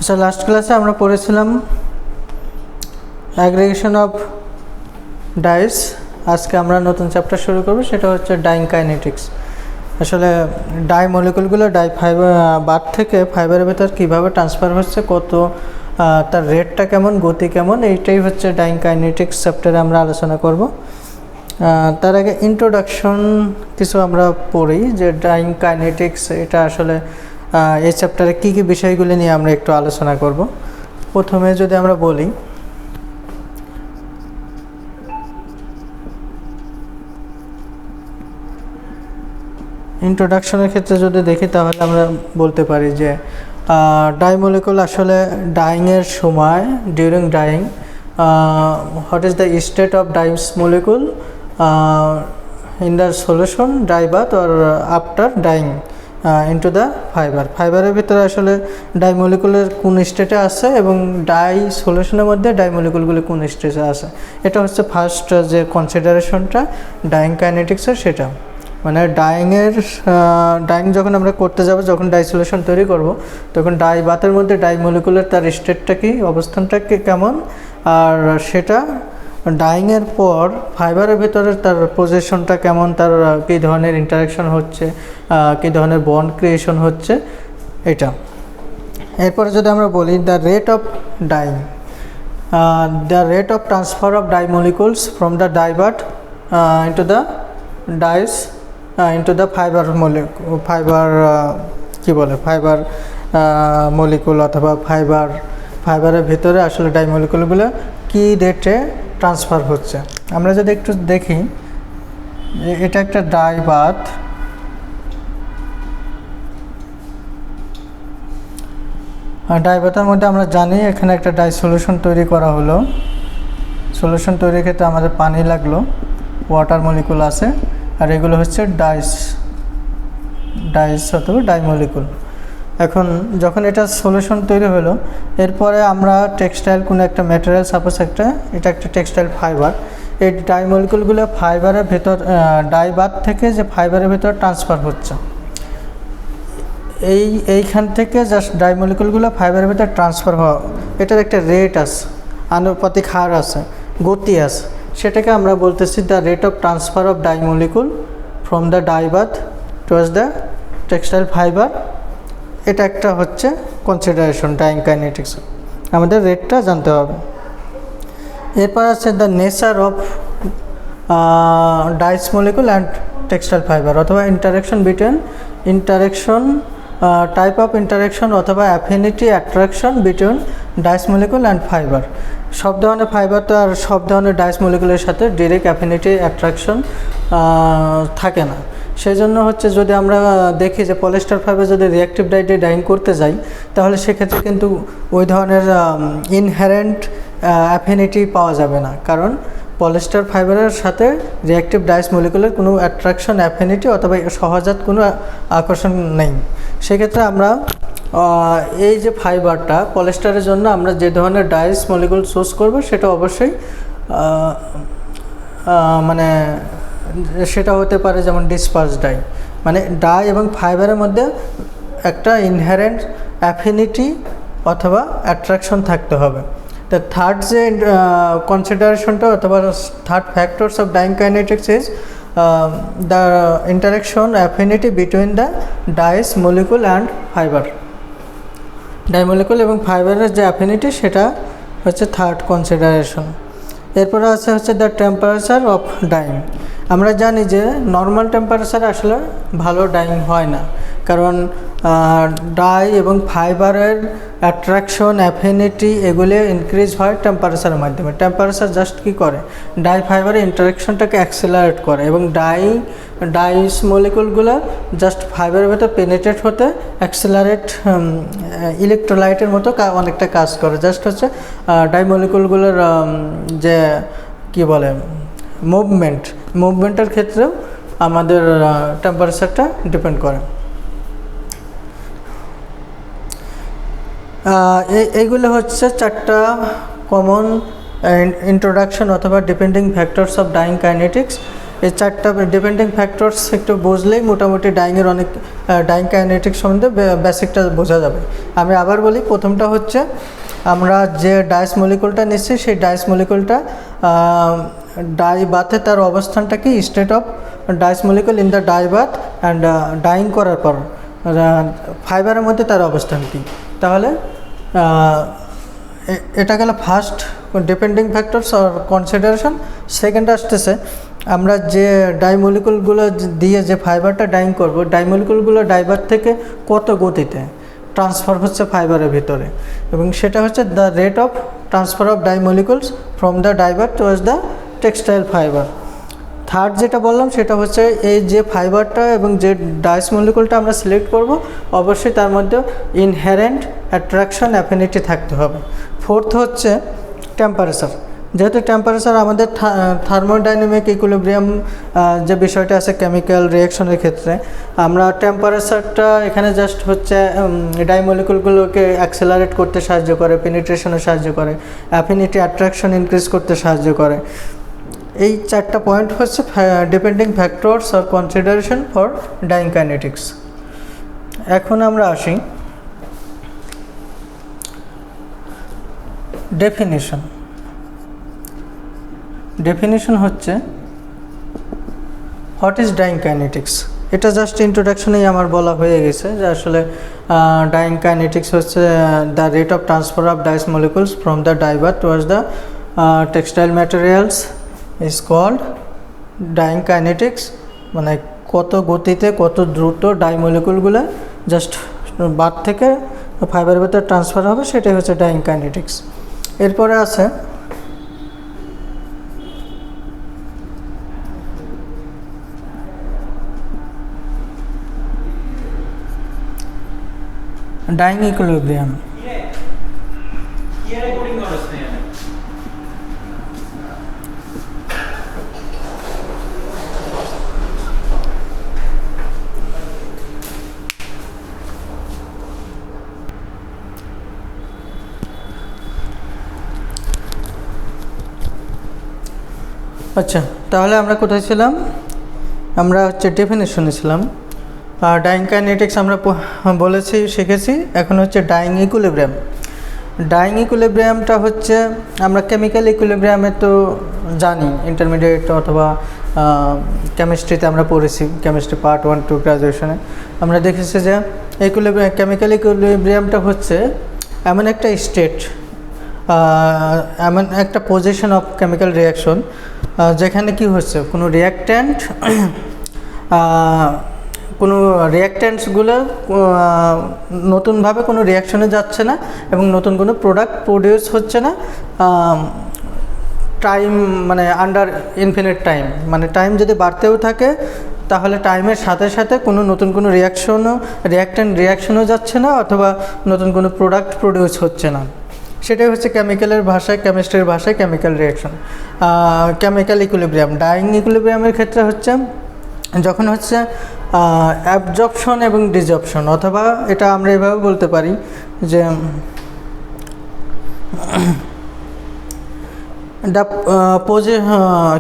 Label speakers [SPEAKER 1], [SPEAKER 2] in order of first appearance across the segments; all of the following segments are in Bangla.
[SPEAKER 1] আচ্ছা, লাস্ট ক্লাসে আমরা পড়েছিলাম অ্যাগ্রিগেশন অফ ডাইস। আজকে আমরা নতুন চ্যাপ্টার শুরু করব, সেটা হচ্ছে ডাইং কাইনেটিক্স। আসলে ডাই মলিকুলগুলো ডাই ফাইবার বাদ থেকে ফাইবারের ভেতর কীভাবে ট্রান্সফার হচ্ছে, কত তার রেটটা কেমন, গতি কেমন, এইটাই হচ্ছে ডাইং কাইনেটিক্স চ্যাপ্টারে আমরা আলোচনা করব। তার আগে ইন্ট্রোডাকশন কিছু আমরা পড়ি, যে ডাইং কাইনেটিক্স এটা আসলে এই চ্যাপ্টারে কী কী বিষয়গুলি নিয়ে আমরা একটু আলোচনা করব। প্রথমে যদি আমরা বলি, ইন্ট্রোডাকশনের ক্ষেত্রে যদি দেখি তাহলে আমরা বলতে পারি যে ডাই মলিকুল আসলে ডাইংয়ের সময়, during dyeing what is the state of dyes molecule in the solution, dye bath or after dyeing into the fibre. ফাইবারের ভিতরে আসলে ডাই মলিকুলের কোন স্টেটে আছে এবং ডাই সলিউশনের মধ্যে ডাই মলিকুলগুলি কোন স্টেটে আছে, এটা হচ্ছে ফার্স্ট যে কনসিডারেশনটা ডাইং কাইনেটিক্সের। সেটা মানে ডাইং যখন আমরা করতে যাব, যখন ডাই সলিউশন তৈরি করব, তখন ডাই বাতের মধ্যে ডাই মলিকুলের তার স্টেটটা কি, অবস্থানটা কি কেমন, আর সেটা ডাইংয়ের পর ফাইবারের ভিতরে তার পজিশনটা কেমন, তার কী ধরনের ইন্টারাকশন হচ্ছে, কী ধরনের বন্ড ক্রিয়েশন হচ্ছে, এটা। এরপরে যদি আমরা বলি the rate of dyeing, the rate of transfer of dye molecules from the dye bath into the dyes into the fibre molecule অথবা ফাইবারের ভিতরে আসলে ডাই মলিকুলগুলো কী রেটে ট্রান্সফার হচ্ছে। আমরা যদি একটু দেখি, এটা একটা ডাই বাথ, ডাই বাথের মধ্যে আমরা জানি এখানে একটা ডাই সলিউশন তৈরি করা হলো। সলিউশন তৈরির ক্ষেত্রে আমাদের পানি লাগলো, ওয়াটার মলিকুল আছে, আর এগুলো হচ্ছে ডাইস অথবা ডাই মলিকুল। এখন যখন এটা সলিউশন তৈরি হলো, এরপরে আমরা টেক্সটাইল কোনো একটা ম্যাটেরিয়াল, সাপোজ এটা একটা টেক্সটাইল ফাইবার, এই ডাই মলিকুলগুলো ফাইবারের ভেতর, ডাই বাথ থেকে যে ফাইবারের ভেতর ট্রান্সফার হচ্ছে, এইখান থেকে জাস্ট ডাই মলিকুলগুলো ফাইবারের ভেতর ট্রান্সফার হওয়া, এটার একটা রেট আছে, আনুপাতিক হার আছে, গতি আছে, সেটাকে আমরা বলতেছি the rate of transfer of dye molecule from the dye bath towards the textile fibre. এটা একটা হচ্ছে কনসিডারেশন ডাইং কাইনেটিক্স, আমাদের রেটটা জানতে হবে। এরপর আছে the nature of dyes molecule and textile fibre, অথবা টাইপ অফ ইন্টারাকশন অথবা affinity attraction between dyes molecule and fibre. সব ধরনের ফাইবার তো আর সব ধরনের ডাইস মলিকুলের সাথে ডিরেক্ট অ্যাফিনিটি অ্যাট্রাকশন থাকে না। সেই জন্য হচ্ছে যদি আমরা দেখি যে পলিস্টার ফাইবার যদি রিঅ্যাক্টিভ ডাইটে ডাইং করতে যাই, তাহলে সেক্ষেত্রে কিন্তু ওই ধরনের ইনহেরেন্ট অ্যাফিনিটি পাওয়া যাবে না, কারণ পলিস্টার ফাইবারের সাথে রিঅ্যাক্টিভ ডাইস মলিকুলের কোনো অ্যাট্রাকশন, অ্যাফিনিটি অথবা সহজাত কোনো আকর্ষণ নেই। সেক্ষেত্রে আমরা এই যে ফাইবারটা পলিস্টারের জন্য আমরা যে ধরনের ডাইস মলিকুল চুজ করব, সেটা অবশ্যই মানে সেটা হতে পারে যেমন ডিসপার্স ডাই, মানে ডাই এবং ফাইবারের মধ্যে একটা ইনহেরেন্ট অ্যাফিনিটি অথবা অ্যাট্রাকশন থাকতে হবে। The third consideration or third factors of Dine kinetics is the interaction affinity between the dyes molecule and fiber. Dye molecule এবং ফাইবারের যে অ্যাফিনিটি সেটা হচ্ছে থার্ড কনসিডারেশন। এরপরে আছে হচ্ছে দ্য টেম্পারেচার অফ ডাইং। আমরা জানি যে নর্মাল টেম্পারেচারে আসলে ভালো ডাইং হয় না, কারণ ডাই এবং ফাইবারের অ্যাট্রাকশন, অ্যাফিনিটি এগুলো ইনক্রিজ হয় টেম্পারেচারের মাধ্যমে। টেম্পারেচার জাস্ট কী করে, ডাই ফাইবারের ইন্টারাকশনটাকে অ্যাক্সেলারেট করে এবং ডাইস মলিকুলগুলো জাস্ট ফাইবারের ভেতর পেনিট্রেট হতে অ্যাক্সেলারেট ইলেকট্রোলাইটের মতো অনেকটা কাজ করে। জাস্ট হচ্ছে ডাই মলিকুলগুলোর যে কী বলে মুভমেন্টের ক্ষেত্রেও আমাদের টেম্পারেচারটা ডিপেন্ড করে। এইগুলো হচ্ছে 4টা কমন ইন্ট্রোডাকশন অথবা depending factors of dying kinetics. এই 4টা ডিপেন্ডিং ফ্যাক্টরস একটু বুঝলেই মোটামুটি ডাইং কাইনেটিক্স সম্বন্ধে বেসিকটা বোঝা যাবে। আমি আবার বলি, প্রথমটা হচ্ছে আমরা যে ডাইস মলিকুলটা নিচ্ছি সেই ডাইস মলিকুলটা ডাই বাথে তার অবস্থানটা কি, state of dyes molecule in the dye bath and dyeing করার পর ফাইবারের মধ্যে তার অবস্থান কী। তাহলে এটা গেল first depending factors or consideration. Second আসতেছে আমরা যে ডাই মলিকুলগুলো দিয়ে যে ফাইবারটা ডাইং করব, ডাই মলিকুলগুলো ডাইবার থেকে কত গতিতে ট্রান্সফার হচ্ছে ফাইবারের ভিতরে, এবং সেটা হচ্ছে the rate of transfer of dye molecules from the dyebath towards the textile fibre. Third যেটা বললাম সেটা হচ্ছে এই যে ফাইবারটা এবং যে ডাইস মলিকুলটা আমরা সিলেক্ট করব, অবশ্যই তার মধ্যে ইনহেরেন্ট অ্যাট্রাকশন, অ্যাফিনিটি থাকতে হবে। ফোর্থ হচ্ছে টেম্পারেচার। যেহেতু টেম্পারেচার আমাদের থার্মোডাইনামিক ইকুইলিব্রিয়াম যে বিষয়টা আছে কেমিক্যাল রিয়াকশনের ক্ষেত্রে, আমরা টেম্পারেচারটা এখানে জাস্ট হচ্ছে ডাই মলিকুলগুলোকে অ্যাক্সেলারেট করতে সাহায্য করে, পেনিট্রেশনে সাহায্য করে, অ্যাফিনিটি অ্যাট্রাকশন ইনক্রিজ করতে সাহায্য করে। এই 4টা পয়েন্ট হচ্ছে depending factors or consideration for dyeing kinetics. এখন আমরা আসি ডেফিনিশন হচ্ছে হোয়াট ইজ ডাইং কাইনেটিক্স। এটা জাস্ট ইন্ট্রোডাকশনেই আমার বলা হয়ে গেছে যে আসলে ডাইং কাইনেটিক্স হচ্ছে the rate of transfer of dyes molecules from the dyebath towards the textile materials is called dyeing kinetics. মানে কত গতিতে, কত দ্রুত ডাই মলিকুলগুলো জাস্ট বাদ থেকে ফাইবারের ভেতরে ট্রান্সফার হবে, সেটাই হচ্ছে ডাইং কাইনেটিক্স। এরপরে আছে ডাইং ইকুইলিব্রিয়াম। আচ্ছা, তাহলে আমরা কোথায় ছিলাম? আমরা হচ্ছে ডেফিনেশনে ছিলাম। ডাইং কাইনেটিক্স আমরা বলেছি, শিখেছি। এখন হচ্ছে ডাইং ইকুইলিব্রিয়াম। ডাইং ইকুইলিব্রিয়ামটা হচ্ছে আমরা কেমিক্যাল ইকুইলিব্রিয়ামে তো জানি, ইন্টারমিডিয়েট অথবা কেমিস্ট্রিতে আমরা পড়েছি, কেমিস্ট্রি পার্ট 1, 2 গ্রাজুয়েশনে আমরা দেখেছি যে কেমিক্যাল ইকুইলিব্রিয়ামটা হচ্ছে এমন একটা স্টেট, এমন একটা পজিশন অফ কেমিক্যাল রিয়াকশন যেখানে কি হচ্ছে, কোনো রিয়াক্ট্যান্টসগুলো নতুনভাবে কোনো রিয়াকশনে যাচ্ছে না এবং নতুন কোনো প্রোডাক্ট প্রডিউস হচ্ছে না। টাইম মানে আন্ডার ইনফিনিট টাইম, মানে টাইম যদি বাড়তেও থাকে তাহলে টাইমের সাথে সাথে নতুন কোনো রিয়াকশনও যাচ্ছে না, অথবা নতুন কোনো প্রোডাক্ট প্রডিউস হচ্ছে না। সেটাই হচ্ছে কেমিক্যালের ভাষায়, কেমিস্ট্রির ভাষায় chemical reaction, chemical equilibrium. Dyeing ইকুইলিব্রিয়ামের ক্ষেত্রে হচ্ছে যখন হচ্ছে অ্যাবজর্পশন এবং ডিজর্পশন, অথবা এটা আমরা এভাবে বলতে পারি যে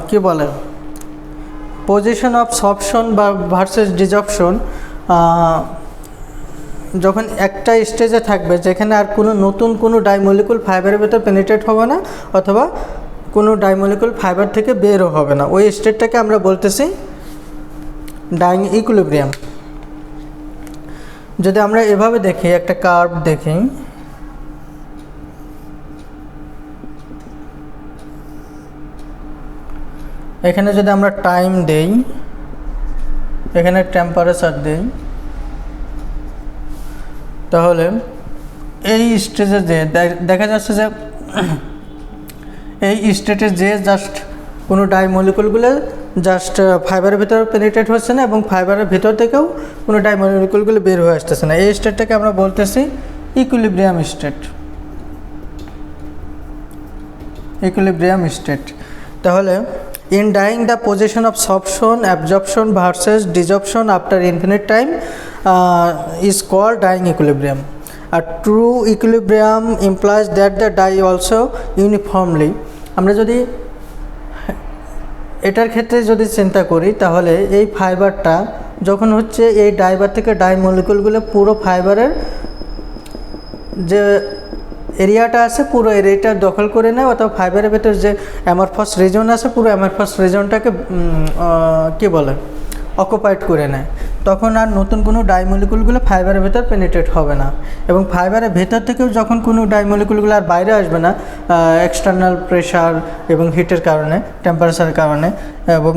[SPEAKER 1] কি বলে পজিশন অফ সবশন বা ভার্সেস ডিজর্পশন যখন একটা স্টেজে থাকবে যেখানে আর নতুন কোনো ডাইমলিকুল ফাইবারের ভেতর পেনিট্রেট হবে না, অথবা কোনো ডাইমলিকুল ফাইবার থেকে বেরও হবে না, ওই স্টেটটাকে আমরা বলতেছি ডাইং ইকুইলিব্রিয়াম। যদি আমরা এভাবে দেখি, একটা কার্ভ দেখি, এখানে যদি আমরা টাইম দেই, এখানে টেম্পারেচার দেই, তাহলে এই স্টেজে যে দেখা যাচ্ছে যে এই স্টেটে যে জাস্ট কোনো ডাই মলিকুলগুলো জাস্ট ফাইবারের ভিতরে পেনিট্রেট হচ্ছে না এবং ফাইবারের ভিতর থেকেও কোনো ডাই মলিকুলগুলো বের হয়ে আসতেছে না। এই স্টেটটাকে আমরা বলতেছি ইকুইলিব্রিয়াম স্টেট। Equilibrium state. তাহলে in dyeing the position of sorption, absorption versus desorption after infinite time is called dyeing equilibrium. আর true equilibrium implies that the dye also uniformly. আমরা যদি এটার ক্ষেত্রে যদি চিন্তা করি তাহলে এই ফাইবারটা যখন হচ্ছে এই ডাইবার থেকে ডাই মলিকুলগুলো পুরো ফাইবারের যে এরিয়াটা আছে পুরো এরিয়াটা দখল করে নেয়, অথবা ফাইবারের ভেতর যে অ্যামারফাস রিজন আছে পুরো অ্যামারফাস রিজনটাকে কী বলে অকুপাইড করে নেয়, তখন আর নতুন কোনো ডাইমলিকুলগুলো ফাইবারের ভেতর পেনিট্রেট হবে না। এবং ফাইবারের ভেতর থেকেও যখন কোনো ডাইমলিকুলগুলো আর বাইরে আসবে না এক্সটার্নাল প্রেশার এবং হিটের কারণে, টেম্পারেচারের কারণে, এবং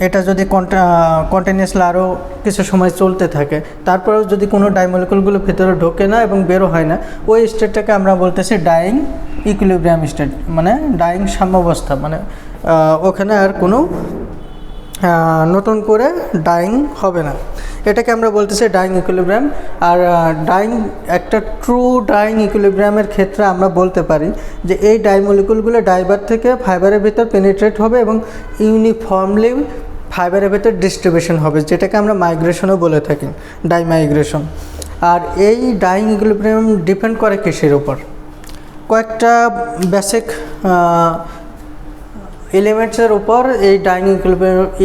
[SPEAKER 1] এটা যদি কন্টিনিউয়াসলি আরও কিছু সময় চলতে থাকে, তারপরেও যদি কোনো ডাইমলিকুলগুলো ভেতরে ঢোকে না এবং বেরো হয় না, ওই স্টেটটাকে আমরা বলতেছি ডাইং ইকুইলিব্রিয়াম স্টেট, মানে ডাইং সাম্যাবস্থা, মানে ওখানে আর কোনো নতুন করে ডাইং হবে না। এটাকে আমরা বলতেছি ডাইং ইকুইলিব্রিয়াম। আর ডাইং একটা ট্রু ডাইং ইকুইলিব্রিয়ামের ক্ষেত্রে আমরা বলতে পারি যে এই ডাইমলিকুলগুলো ডাইবার থেকে ফাইবারের ভিতর পেনিট্রেট হবে এবং ইউনিফর্মলি ফাইবারের ভিতর ডিস্ট্রিবিউশন হবে, যেটাকে আমরা মাইগ্রেশনও বলে থাকি, ডাই মাইগ্রেশন। আর এই ডাইং ইকুইলিব্রিয়াম ডিপেন্ড করে কিসের উপর? কয়েকটা বেসিক এলিমেন্টসের উপর এই ডাইং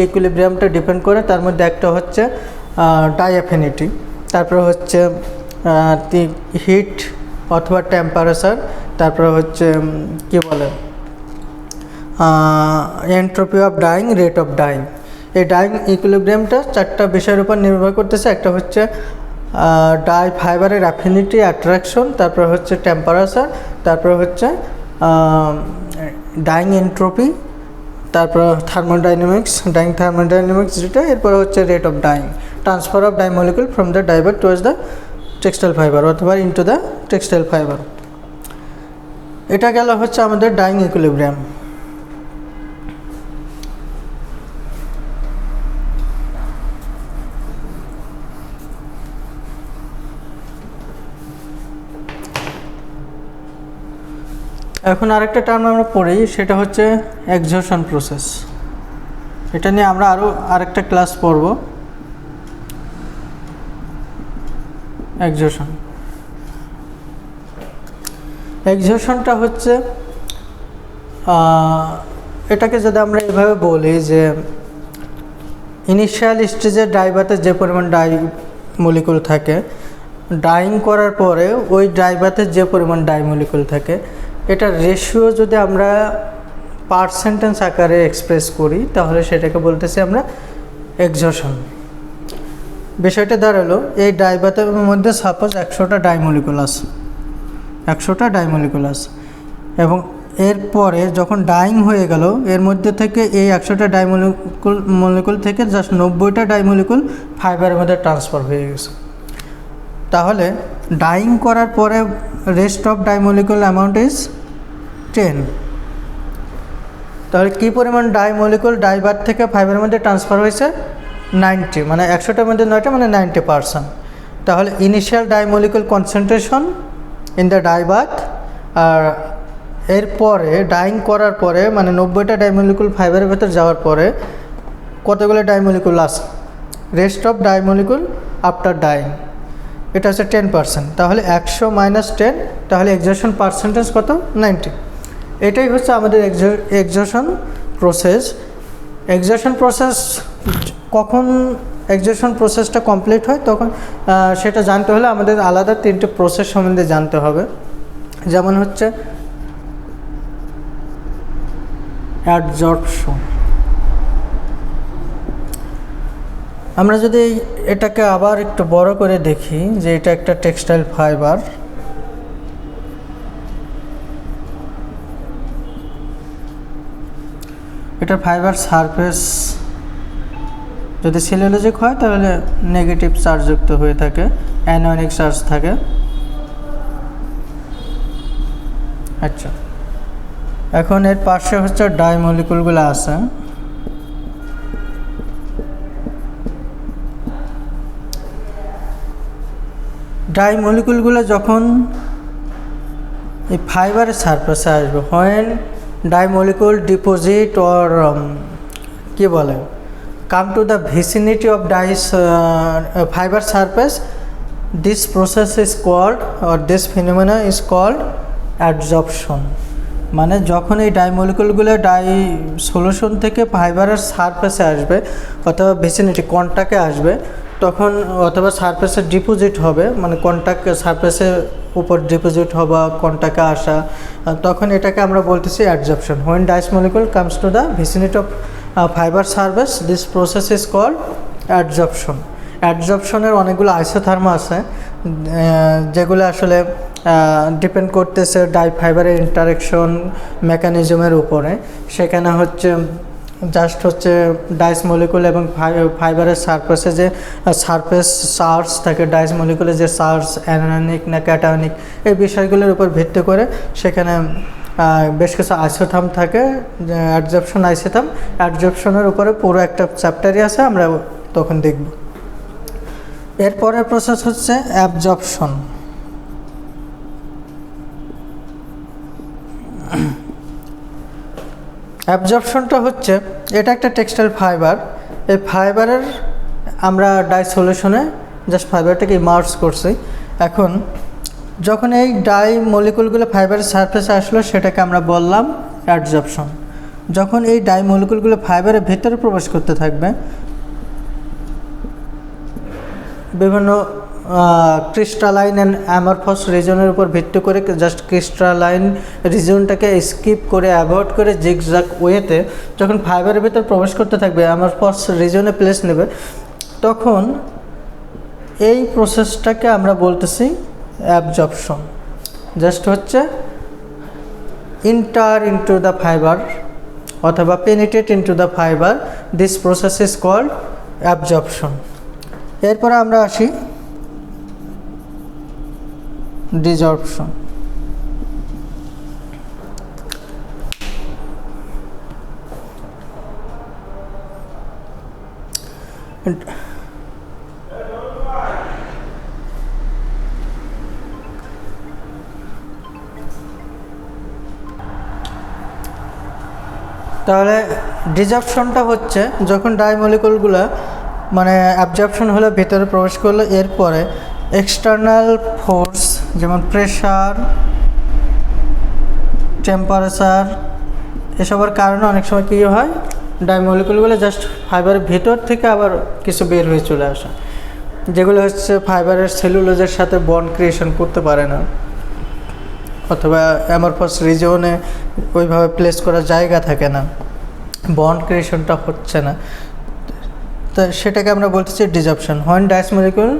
[SPEAKER 1] ইকুইলিব্রিয়ামটা ডিপেন্ড করে। তার মধ্যে একটা হচ্ছে ডাই অ্যাফিনিটি, তারপরে হচ্ছে হিট অথবা টেম্পারেচার, তারপরে হচ্ছে কি বলে entropy of dying, rate of dyeing. এই ডাইং ইকুইলিব্রিয়ামটা চারটা বিষয়ের উপর নির্ভর করতেছে। একটা হচ্ছে ডাই ফাইবারের অ্যাফিনিটি, অ্যাট্রাকশন, তারপরে হচ্ছে টেম্পারেচার, তারপরে হচ্ছে ডাইং এন্ট্রপি, তারপর থার্মোডাইনামিক্স, ডাইং থার্মোডাইনামিক্স যেটা, এরপরে হচ্ছে rate of dyeing, transfer of dye molecule from the dyebath towards the textile fibre অথবা ইনটু দ্য টেক্সটাইল ফাইবার। এটা গেল হচ্ছে আমাদের ডাইং ইকুইলিব্রিয়াম। এখন আরেকটা টার্ম আমরা পড়ি, সেটা হচ্ছে এক্সজর্শন প্রসেস। এটা নিয়ে আমরা আরেকটা ক্লাস পড়ব। এক্সজর্শনটা হচ্ছে এটাকে যদি আমরা এভাবে বলি যে ইনিশিয়াল স্টেজে ডাইবাতে যে পরিমাণ ডাই মলিকুল থাকে, ডাইং করার পরে ওই ডাইবাতে যে পরিমাণ ডাই মলিকুল থাকে, এটা রেশিও যদি আমরা পার্সেন্টেজ আকারে এক্সপ্রেস করি তাহলে সেটাকে বলতেছি আমরা এক্সজর্শন। বিষয়টা দাঁড়ালো এই ডাইবাতের মধ্যে সাপোজ 100টা ডাইমলিকুল আছে, 100টা ডাইমলিকুল আছে, এবং এরপরে যখন ডাইং হয়ে গেল এর মধ্যে থেকে এই 100টা ডাইমলিকুল থেকে জাস্ট 90টা ডাইমলিকুল ফাইবারের মধ্যে ট্রান্সফার হয়ে গেছে। তাহলে ডাইং করার পরে রেস্ট অফ ডাইমলিকুল অ্যামাউন্ট ইজ 10। তাহলে কী পরিমাণ ডাইমলিকুল ডাইবার থেকে ফাইবারের মধ্যে ট্রান্সফার হয়েছে? 90, মানে 100টার মধ্যে 9টা, মানে 90%। তাহলে ইনিশিয়াল ডাইমলিকুল কনসেন্ট্রেশন ইন দ্য ডাইবাথ, আর এরপরে ডাইং করার পরে মানে 90টা ডাইমলিকুল ফাইবারের ভেতর যাওয়ার পরে কতগুলো ডাইমলিকুল আছে? রেস্ট অফ ডাইমলিকুল আফটার ডাইং, এটা হচ্ছে 10%। তাহলে 100 - 10, তাহলে এক্সজর্শন পার্সেন্টেজ কত? 90। এটাই হচ্ছে আমাদের এক্সজর্শন প্রসেস। এক্সজর্শন প্রসেস কখন এক্সজর্শন প্রসেসটা কমপ্লিট হয় তখন সেটা জানতে হলে আমাদের আলাদা 3টে প্রসেস সম্বন্ধে জানতে হবে। যেমন হচ্ছে অ্যাডজর্পশন। আমরা যদি এটাকে আবার একটু বড় করে দেখি যে এটা একটা টেক্সটাইল ফাইবার, এটার ফাইবার সারফেস যদি সেলুলোজিক হয় তাহলে নেগেটিভ চার্জযুক্ত হয়ে থাকে, অ্যানোয়নিক চার্জ থাকে। আচ্ছা, এখন এর পাশে হচ্ছে ডাই মলিকুলগুলো আছে। ডাই মলিকুলগুলো যখন এই ফাইবারের সারফেসে আসবে, when dye molecule deposit or কি বলে come to the vicinity of dyes fibre surface, this process is called or this phenomena is called adsorption. মানে যখন এই ডাই মলিকুলগুলো ডাই সলিউশন থেকে ফাইবারের সারফেসে আসবে অথবা ভিসিনিটি কন্টাক্টে আসবে, তখন অথবা সারফেসে ডিপোজিট হবে, মানে কন্টাক্ট সারফেসের উপর ডিপোজিট হওয়া, কন্টাক্টে আসা, তখন এটাকে আমরা বলতেছি adsorption. When dyes molecule comes to the vicinity of fibre surface, this process is called adsorption. অ্যাডজর্পশনের অনেকগুলো আইসোথার্মা আছে যেগুলো আসলে ডিপেন্ড করতেছে ডাই ফাইবারের ইন্টারেকশন মেকানিজমের উপরে। সেখানে হচ্ছে জাস্ট হচ্ছে ডাইস মলিকুল এবং ফাইবারের সারফেসে যে সারফেস চার্জ থাকে, ডাইস মলিকুলে যে চার্জ অ্যানোয়নিক না ক্যাটায়নিক, এই বিষয়গুলোর উপর ভিত্তি করে সেখানে বেশ কিছু আইসোথার্ম থাকে, অ্যাডজর্পশন আইসোথার্ম। অ্যাডজর্পশনের উপরে পুরো একটা চ্যাপ্টারই আছে, আমরা তখন দেখব। এরপরের প্রসেস হচ্ছে অ্যাবজর্পশন। অ্যাবজর্পশনটা হচ্ছে, এটা একটা টেক্সটাইল ফাইবার। এই ফাইবারের আমরা ডাই সলিউশনে জাস্ট ফাইবারটাকে ইমার্জ করছি। এখন যখন এই ডাই মলিকুলগুলো ফাইবারের সারফেসে আসলো, সেটাকে আমরা বললাম অ্যাডজর্পশন। যখন এই ডাই মলিকুলগুলো ফাইবারের ভেতরে প্রবেশ করতে থাকবে, বিভিন্ন ক্রিস্টালাইন অ্যান্ড অ্যামরফস রিজনের উপর ভিত্তি করে জাস্ট ক্রিস্টালাইন রিজনটাকে স্কিপ করে অ্যাভয়েড করে জিগজ্যাগ ওয়েতে যখন ফাইবারের ভিতর প্রবেশ করতে থাকবে, অ্যামরফস রিজনে প্লেস নেবে, তখন এই প্রসেসটাকে আমরা বলতেছি অ্যাবজর্পশন। জাস্ট হচ্ছে ইন্টার ইনটু দ্য ফাইবার অথবা penetrate into the fibre, this process is called absorption. এরপরে আমরা আসি ডিজর্পশন। তাহলে ডিজর্পশনটা হচ্ছে যখন ডাই মলিকুলগুলো মানে অ্যাবজর্পশন হলে ভেতরে প্রবেশ করলো, এরপরে এক্সটার্নাল ফোর্স যেমন প্রেশার, টেম্পারেচার, এসবের কারণে অনেক সময় কী হয়, ডাই মলিকুলগুলো জাস্ট ফাইবারের ভেতর থেকে আবার কিছু বের হয়ে চলে আসে, যেগুলো হচ্ছে ফাইবারের সেলুলোজের সাথে বন্ড ক্রিয়েশন করতে পারে না, অথবা অ্যামরফস রিজিওনে ওইভাবে প্লেস করার জায়গা থাকে না, বন্ড ক্রিয়েশনটা হচ্ছে না, তো সেটাকে আমরা বলতেছি ডিজর্পশন। হোয়েন ডাইস মলিকুল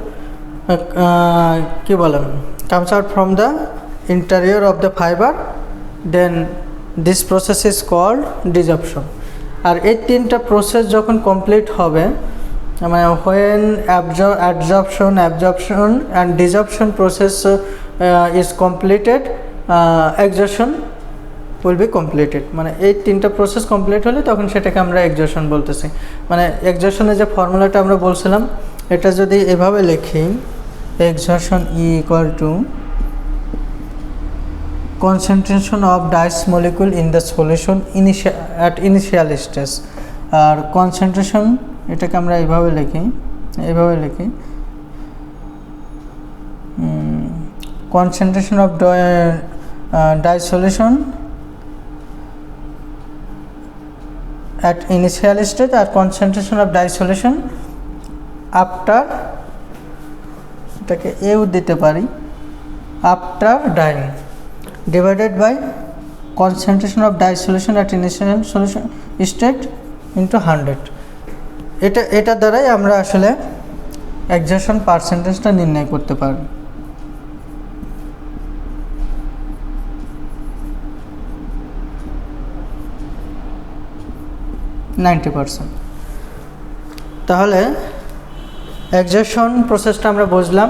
[SPEAKER 1] কি বলেন comes out from the interior of the fibre, then this process is called desorption. আর এই তিনটা প্রসেস যখন কমপ্লিট হবে, মানে when absorption and desorption process is completed, exsorption will be completed. মানে এই তিনটা প্রসেস কমপ্লিট হলে তখন সেটাকে আমরা এক্সজর্পশন বলতেছি। মানে এক্সজর্পশনের যে ফর্মুলাটা আমরা বলছিলাম, এটা যদি এভাবে লিখি, exsorption E equal to concentration of dice molecule in the solution at initial stage। আর concentration এটাকে আমরা এইভাবে লিখি concentration of dye solution at initial stage আর concentration of dye solution after, এটাকে এও দিতে পারি, after dyeing, divided by concentration of dye solution at initial solution state into 100। এটা দ্বারাই আমরা আসলে এক্সজর্পশন পার্সেন্টেজটা নির্ণয় করতে পারি। 90%। তাহলে এক্সজশন প্রসেসটা আমরা বুঝলাম।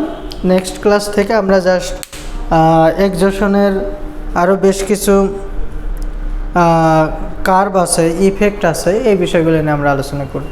[SPEAKER 1] নেক্সট ক্লাস থেকে আমরা জাস্ট এক্সজশনের আরও বেশ কিছু কার্ভ আছে, ইফেক্ট আছে, এই বিষয়গুলো নিয়ে আমরা আলোচনা করব।